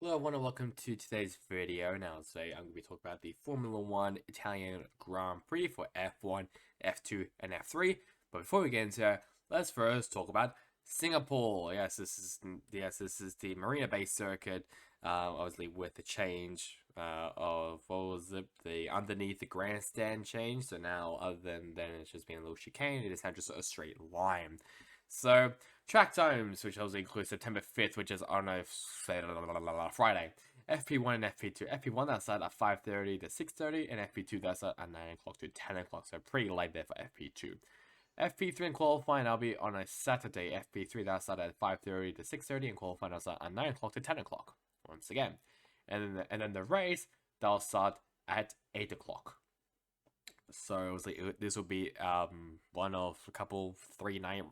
Hello everyone and welcome to today's video. Now today I'm going to be talking about the Formula 1 Italian Grand Prix for F1, F2 and F3. But before we get into it, let's first talk about Singapore. This is the marina-based circuit, obviously with the change of, what was it, the underneath the grandstand change. So now other than it's just being a little chicane, it is now just a straight line. So, track times, which also includes September 5th, which is on a Friday. FP1 and FP2. FP1 that started at 5:30 to 6:30, and FP2 that started at 9 o'clock to 10 o'clock, so pretty late there for FP2. FP3 and qualifying, that'll be on a Saturday. FP3 that started at 5:30 to 6:30, and qualifying that started at 9 o'clock to 10 o'clock, once again. And then the race, that'll start at 8 o'clock. So this will be one of a couple four night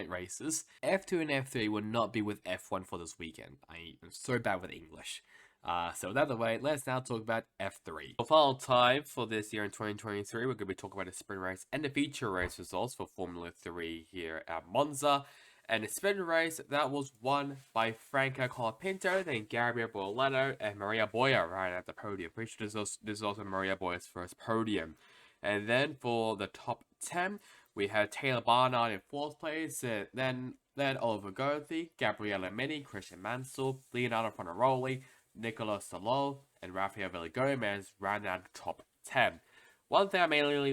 races. F2 and F3 will not be with F1 for this weekend. I am so bad with English. So with that out of the way, let's now talk about F3. For final time for this year in 2023, we're going to be talking about the sprint race and the feature race results for Formula 3 here at Monza. And the sprint race, that was won by Franco Colapinto, then Gabriele Borletto, and Maria Boia right at the podium. Pretty sure this is also Maria Boia's first podium. And then for the top 10, we had Taylor Barnard in 4th place, then Oliver Goethe, Gabriele Mini, Christian Mansell, Leonardo Fornaroli, Nicola Salò, and Rafael Villagomez rounded out the top 10. One thing I mainly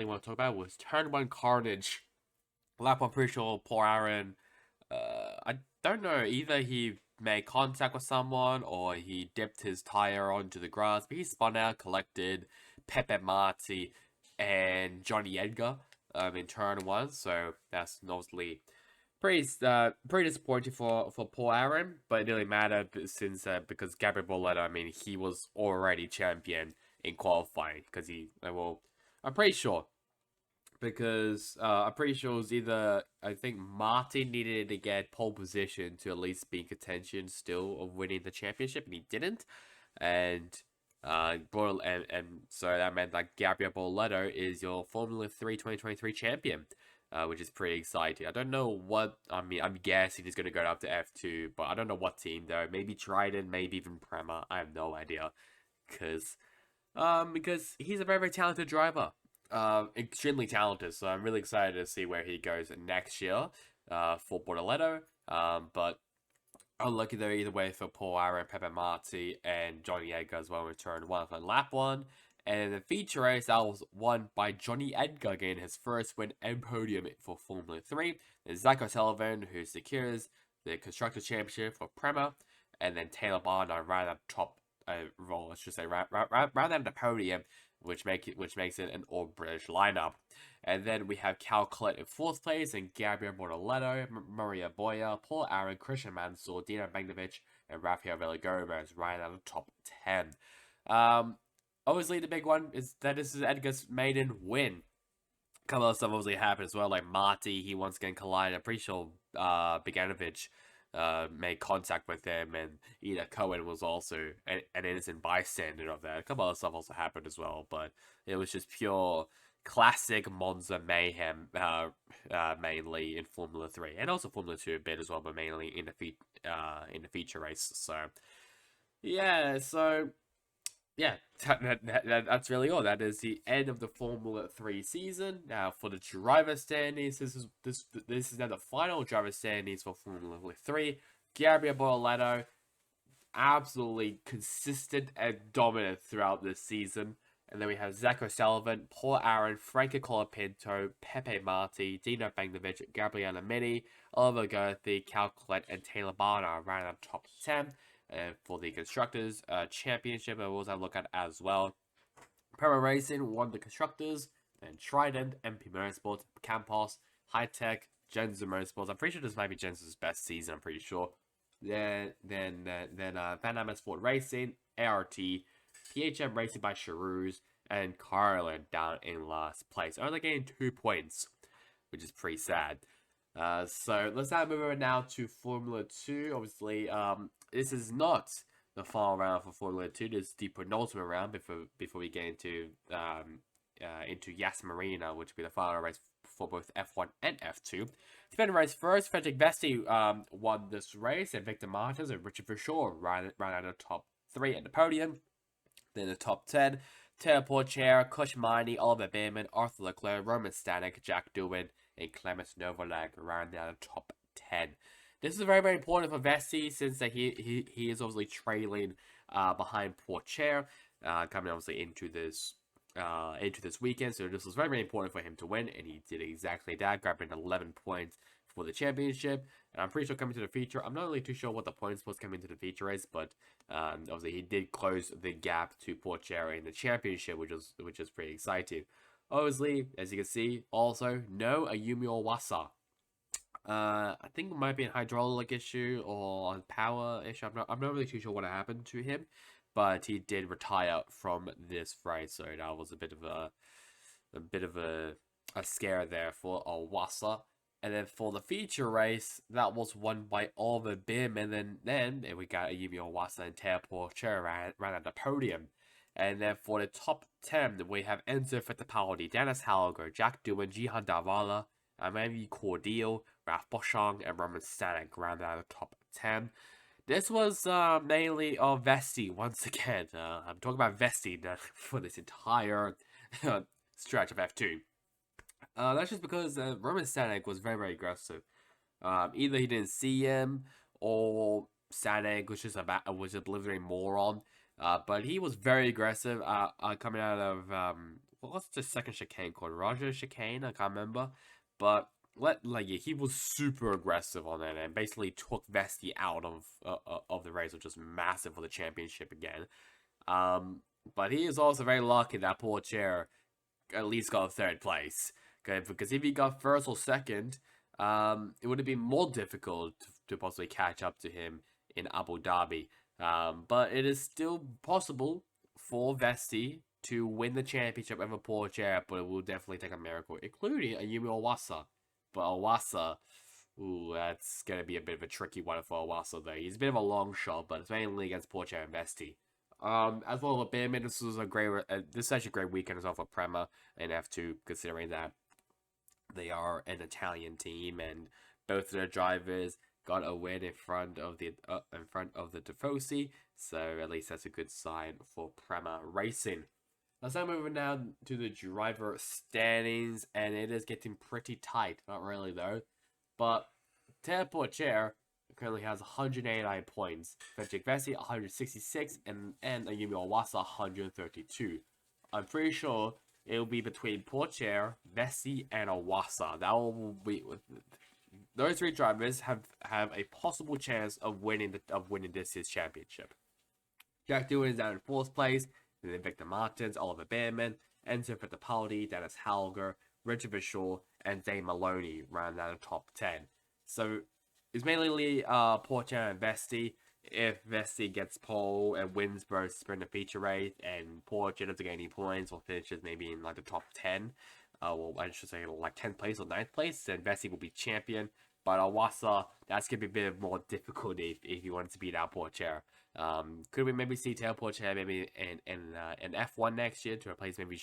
want to talk about was Turn 1 Carnage. Lap, I'm pretty sure poor Aaron, I don't know, either he made contact with someone or he dipped his tire onto the grass, but he spun out, collected Pepe Marti and Johnny Edgar in turn 1, so that's obviously pretty disappointing for poor Aaron, but it didn't matter since because Gabriele Borletto, I mean, he was already champion in qualifying because I'm pretty sure. Because I'm pretty sure it was either, I think Martin needed to get pole position to at least be in contention still of winning the championship, and he didn't. And so that meant that Gabriele Borletto is your Formula 3 2023 champion, which is pretty exciting. I don't know what, I'm guessing he's going to go up to F2, but I don't know what team though. Maybe Trident, maybe even Prema. I have no idea. Because he's a very, very talented driver. Extremely talented, so I'm really excited to see where he goes next year for Bortoletto. But unlucky though either way for Paul Aaron, Pepe Marti, and Johnny Edgar as well, returned one on lap 1. And in the feature race, that was won by Johnny Edgar, getting his first win and podium for Formula 3. Then Zach O'Sullivan, who secures the Constructors' Championship for Prema, and then Taylor Barnard right at the top role, let's just say, right at the podium, which makes it an all-British lineup. And then we have Cal Collett in 4th place, and Gabriele Bortoletto, Maria Boia, Paul Aaron, Christian Mansell, Dino Begnovic, and Rafael Villagomez right at the top 10. Obviously, the big one is that this is Edgar's maiden win. A couple of stuff obviously happened as well, like Marty, he once again collided. I'm pretty sure Beganovic made contact with him, and Ida Cohen was also an innocent bystander of that. A couple other stuff also happened as well, but it was just pure classic Monza mayhem, mainly in Formula 3, and also Formula 2 a bit as well, but mainly in the feature race. So yeah, that's really all. That is the end of the Formula 3 season. Now, for the driver standings, this is now the final driver standings for Formula 3. Gabriele Bortoletto, absolutely consistent and dominant throughout this season. And then we have Zach O'Sullivan, Paul Aaron, Franco Colapinto, Pepe Marti, Dino Begnovic, Gabriele Mini, Oliver Goethe, Cal Collett, and Taylor Barnard right at the top 10. For the Constructors' Championship, I will also look at as well. Prema Racing won the Constructors, and Trident, MP Motorsports, Campos, High Tech, Genza Motorsports. I'm pretty sure this might be Genza's best season. I'm pretty sure. Then Van Amersfoort Sport Racing, ART, PHM Racing by Charouz, and Carlin down in last place, only getting 2 points, which is pretty sad. So let's now move over now to Formula 2. Obviously, this is not the final round for Formula 2. This is the penultimate round before we get into Yas Marina, which will be the final race for both F1 and F2. To finish race first, Frederick Vesti won this race, and Victor Martins and Richard Verschoor ran out of the top 3 at the podium. Then the top 10, Taylor Porcher, Kush Miney, Oliver Behrman, Arthur Leclerc, Roman Stanek, Jack Doohan, and Clemens Novalek round out the top 10. This is very, very important for Vesti since that he is obviously trailing behind Porcher, coming obviously into this weekend. So this was very, very important for him to win, and he did exactly that, grabbing 11 points for the championship. And I'm pretty sure coming to the feature, I'm not really too sure what the points was coming to the feature race, but obviously he did close the gap to Porcher in the championship, which is pretty exciting. Obviously, as you can see, also no Ayumi Owasa. I think it might be a hydraulic issue or a power issue. I'm not really too sure what happened to him, but he did retire from this race, so that was a bit of a scare there for Owasa. And then for the feature race, that was won by Oliver Behrman. And then we got Ayumi Owasa and Taylor Porcher ran at the podium. And then for the top 10, we have Enzo Fittipaldi, Dennis Hauger, Jack Doohan, Jihan Davala, Emmanuel Cordial, Ralph Boschung, and Roman Stanek round out the top 10. This was mainly Vesti once again. I'm talking about Vesti for this entire stretch of F2. That's just because Roman Stanek was very, very aggressive. Either he didn't see him, or Stanek was just a blithering moron. But he was very aggressive. Coming out of what's the second chicane called? Roger chicane? I can't remember. But he was super aggressive on it, and basically took Vesti out of the race, which was massive for the championship again. But he is also very lucky that Porcher at least got third place. Okay, because if he got first or second, it would have been more difficult to possibly catch up to him in Abu Dhabi. But it is still possible for Vesti to win the championship over Porcher, but it will definitely take a miracle, including Ayumi Owasa. But Owasa, ooh, that's going to be a bit of a tricky one for Owasa, though. He's a bit of a long shot, but it's mainly against Porcher and Vesti. As well as Behrman, this is actually a great weekend as well for Prema and F2, considering that they are an Italian team, and both of their drivers got a win in front of the Tifosi, so at least that's a good sign for Prema Racing. Let's now move down to the driver standings, and it is getting pretty tight. Not really though, but Taylor Porcher currently has 189 points, Frederick Vesti 166, and Ayumi Owasa 132. I'm pretty sure it will be between Porcher, Vesti, and Owasa. That will be those three drivers have a possible chance of winning this year's championship. Jack Doohan is down in 4th place, and then Victor Martins, Oliver Behrman, Enzo Fittipaldi, Dennis Hauger, Richard Verschoor, and Dane Maloney round out the top 10. So it's mainly Porcher and Vesti. If Vesti gets pole and wins both sprint and feature race, and Porcher doesn't get any points or finishes maybe in like the top 10, well, I should say like 10th place or 9th place, then Vesti will be champion. But Owasa, that's going to be a bit more difficult if you wanted to beat out Porcher. Could we maybe see Taylor Porcher maybe in F1 next year to replace maybe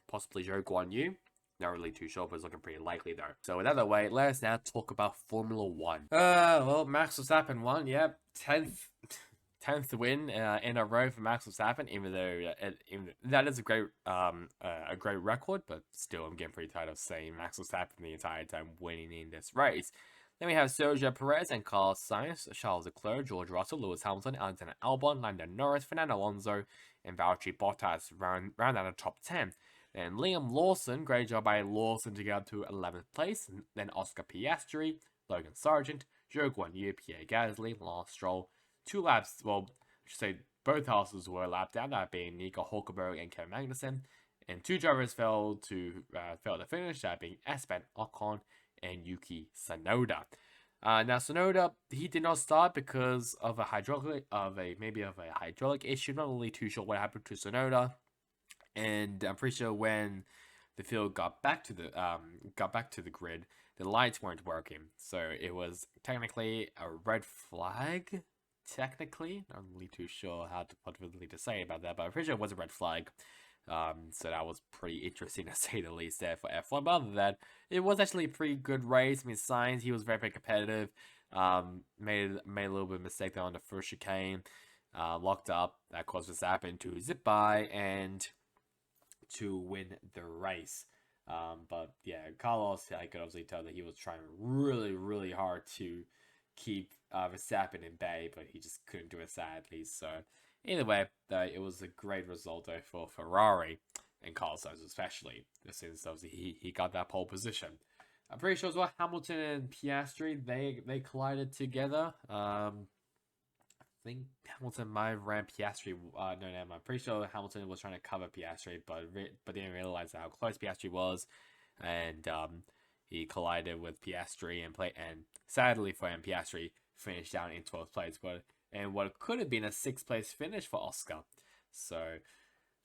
possibly Zhou Guan Yu? Not really too sure, but it's looking pretty likely though. So with that out of the way, let us now talk about Formula 1. Well, Max Verstappen won, yep. 10th win in a row for Max Verstappen, even though that is a great record, but still I'm getting pretty tired of saying Max Verstappen the entire time winning in this race. Then we have Sergio Perez and Carlos Sainz, Charles Leclerc, George Russell, Lewis Hamilton, Alexander Albon, Lando Norris, Fernando Alonso, and Valtteri Bottas round out of top 10. Then Liam Lawson, great job by Lawson to get up to 11th place. And then Oscar Piastri, Logan Sargent, Zhou Guan Yu, Pierre Gasly, Lance Stroll. 2 laps, well, I should say both houses were lapped down, that being Nico Hulkenberg and Kevin Magnussen. And 2 drivers failed to finish, that being Esteban Ocon and Yuki Tsunoda. Now Tsunoda, he did not start because of a hydraulic issue. Not really too sure what happened to Tsunoda. And I'm pretty sure when the field got back to the grid, the lights weren't working. So it was technically a red flag. Technically, not really too sure what really to say about that, but I'm pretty sure it was a red flag. So that was pretty interesting to say the least there for F1. But other than that, it was actually a pretty good race. I mean, Sainz, he was very, very competitive. Made a little bit of mistake there on the first chicane. Locked up. That caused Verstappen to zip by and to win the race. But yeah, Carlos, I could obviously tell that he was trying really, really hard to keep Verstappen in bay, but he just couldn't do it, sadly. So either way, it was a great result though for Ferrari and Carlos Sainz especially, since obviously he got that pole position. I'm pretty sure as well Hamilton and Piastri they collided together. I think Hamilton might have ran Piastri. No, I'm pretty sure Hamilton was trying to cover Piastri, but didn't realize how close Piastri was, and he collided with Piastri and sadly for him, Piastri finished down in 12th place, and what could have been a 6th place finish for Oscar. So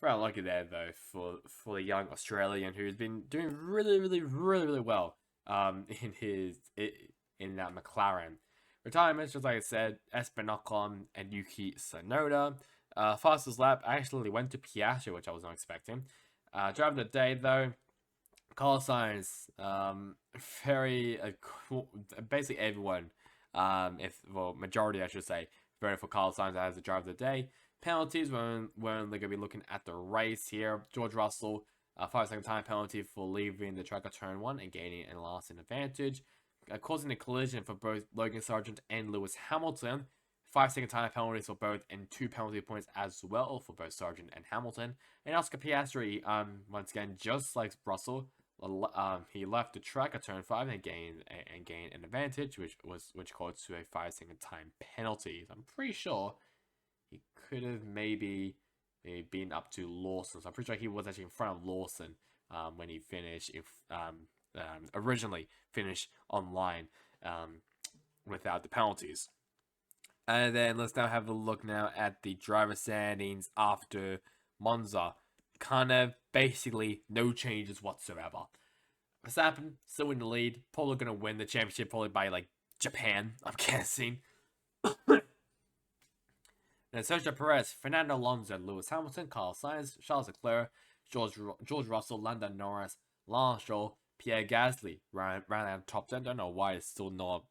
very unlucky there though for the young Australian who's been doing really, really, really, really well in that McLaren. Retirements, just like I said, Esteban Ocon and Yuki Tsunoda. Fastest lap, I actually went to Piastri, which I was not expecting. Driver of the day, though, Carlos Sainz. Very cool. Basically everyone, majority, I should say, voted for Carlos Sainz as the driver of the day. Penalties, when they're going to be looking at the race here. George Russell, 5-second time penalty for leaving the track at turn 1 and gaining an lasting advantage. Causing a collision for both Logan Sargent and Lewis Hamilton. 5-second time penalties for both and 2 penalty points as well for both Sargent and Hamilton. And Oscar Piastri, once again, just like Russell, he left the track at turn 5 and gained an advantage, which caused to a 5-second time penalty. I'm pretty sure he could have maybe been up to Lawson. So I'm pretty sure he was actually in front of Lawson when he finished. Originally finished online without the penalties. And then let's now have a look now at the driver standings after Monza. Kind of basically no changes whatsoever. Verstappen still in the lead, probably going to win the championship probably by like Japan, I'm guessing. Then Sergio Perez, Fernando Alonso, Lewis Hamilton, Carlos Sainz, Charles Leclerc, George Russell, Lando Norris, Lance Stroll, Pierre Gasly ran out top 10. Don't know why it's still not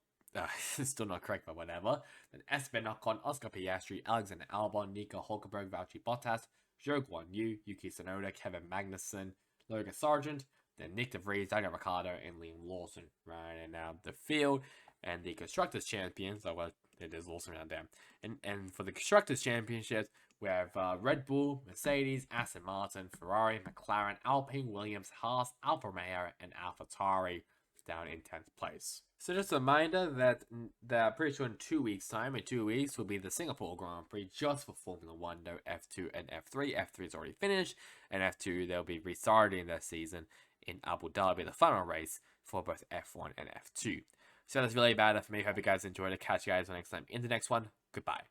correct, but whatever. Then Esteban Ocon, Oscar Piastri, Alexander Albon, Nico Hulkenberg, Valtteri Bottas, Zhou Guanyu, Yuki Tsunoda, Kevin Magnussen, Logan Sargent, then Nick DeVries, Daniel Ricciardo, and Liam Lawson running out the field. And the Constructors Champions, it is Lawson around there. And for the Constructors Championships, we have Red Bull, Mercedes, Aston Martin, Ferrari, McLaren, Alpine, Williams, Haas, Alfa Romeo, and AlphaTauri down in 10th place. So just a reminder that I'm pretty sure in 2 weeks' time, will be the Singapore Grand Prix just for Formula 1, no F2 and F3. F3 is already finished, and F2, they'll be restarting their season in Abu Dhabi, the final race for both F1 and F2. So that's really about it for me. Hope you guys enjoyed it. Catch you guys next time in the next one. Goodbye.